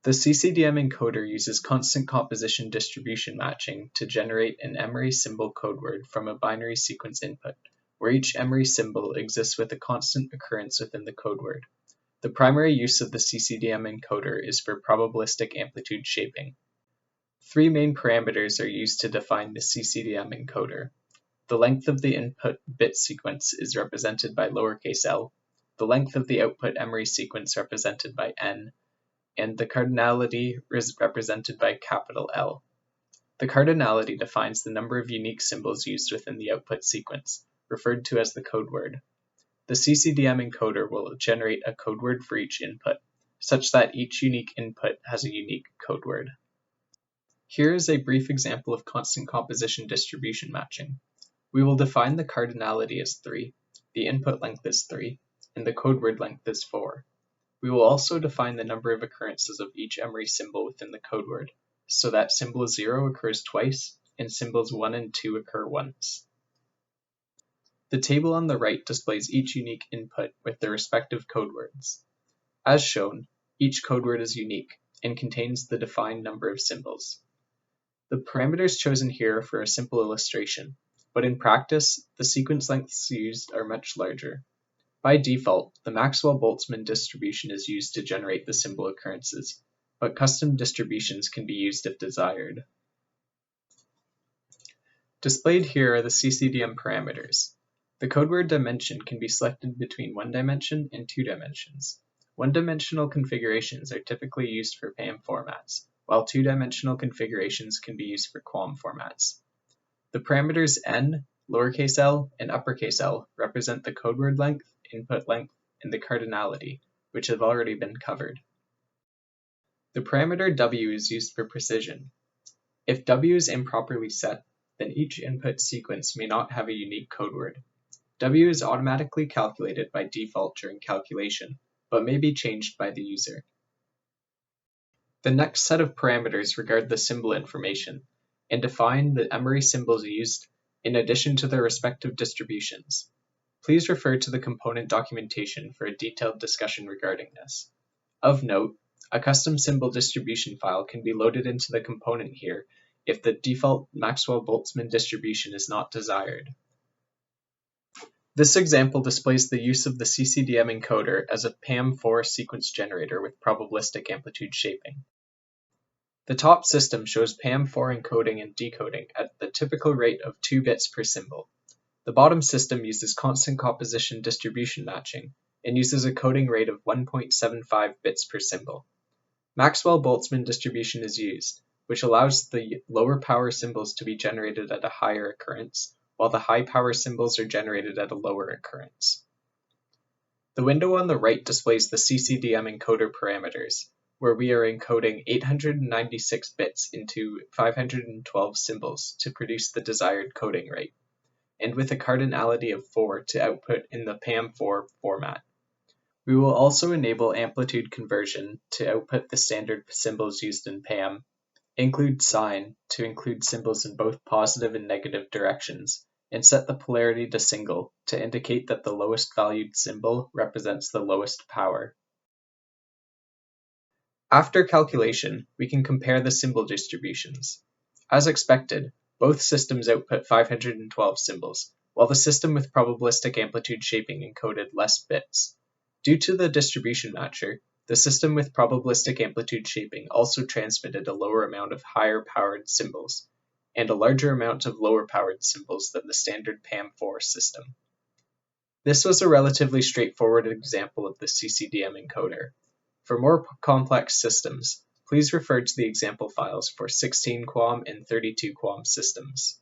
The CCDM encoder uses constant composition distribution matching to generate an emery symbol codeword from a binary sequence input, where each emery symbol exists with a constant occurrence within the codeword. The primary use of the CCDM encoder is for probabilistic amplitude shaping. Three main parameters are used to define the CCDM encoder. The length of the input bit sequence is represented by lowercase l, the length of the output emery sequence represented by n, and the cardinality is represented by capital L. The cardinality defines the number of unique symbols used within the output sequence, referred to as the codeword. The CCDM encoder will generate a codeword for each input, such that each unique input has a unique codeword. Here is a brief example of constant composition distribution matching. We will define the cardinality as 3, the input length as 3, and the codeword length as 4. We will also define the number of occurrences of each emery symbol within the codeword, so that symbol 0 occurs twice and symbols 1 and 2 occur once. The table on the right displays each unique input with their respective codewords. As shown, each codeword is unique and contains the defined number of symbols. The parameters chosen here are for a simple illustration, but in practice, the sequence lengths used are much larger. By default, the Maxwell-Boltzmann distribution is used to generate the symbol occurrences, but custom distributions can be used if desired. Displayed here are the CCDM parameters. The codeword dimension can be selected between 1 dimension and 2 dimensions. One-dimensional configurations are typically used for PAM formats, while 2-dimensional configurations can be used for QAM formats. The parameters n, lowercase l, and uppercase L represent the codeword length, input length, and the cardinality, which have already been covered. The parameter w is used for precision. If w is improperly set, then each input sequence may not have a unique codeword. W is automatically calculated by default during calculation, but may be changed by the user. The next set of parameters regard the symbol information and define the emery symbols used in addition to their respective distributions. Please refer to the component documentation for a detailed discussion regarding this. Of note, a custom symbol distribution file can be loaded into the component here if the default Maxwell-Boltzmann distribution is not desired. This example displays the use of the CCDM encoder as a PAM4 sequence generator with probabilistic amplitude shaping. The top system shows PAM4 encoding and decoding at the typical rate of 2 bits per symbol. The bottom system uses constant composition distribution matching and uses a coding rate of 1.75 bits per symbol. Maxwell-Boltzmann distribution is used, which allows the lower power symbols to be generated at a higher occurrence, while the high power symbols are generated at a lower occurrence. The window on the right displays the CCDM encoder parameters, where we are encoding 896 bits into 512 symbols to produce the desired coding rate, and with a cardinality of 4 to output in the PAM4 format. We will also enable amplitude conversion to output the standard symbols used in PAM, include sign to include symbols in both positive and negative directions, and set the polarity to single to indicate that the lowest valued symbol represents the lowest power. After calculation, we can compare the symbol distributions. As expected, both systems output 512 symbols, while the system with probabilistic amplitude shaping encoded less bits. Due to the distribution matcher, the system with probabilistic amplitude shaping also transmitted a lower amount of higher-powered symbols, and a larger amount of lower-powered symbols than the standard PAM4 system. This was a relatively straightforward example of the CCDM encoder. For more complex systems, please refer to the example files for 16 QAM and 32 QAM systems.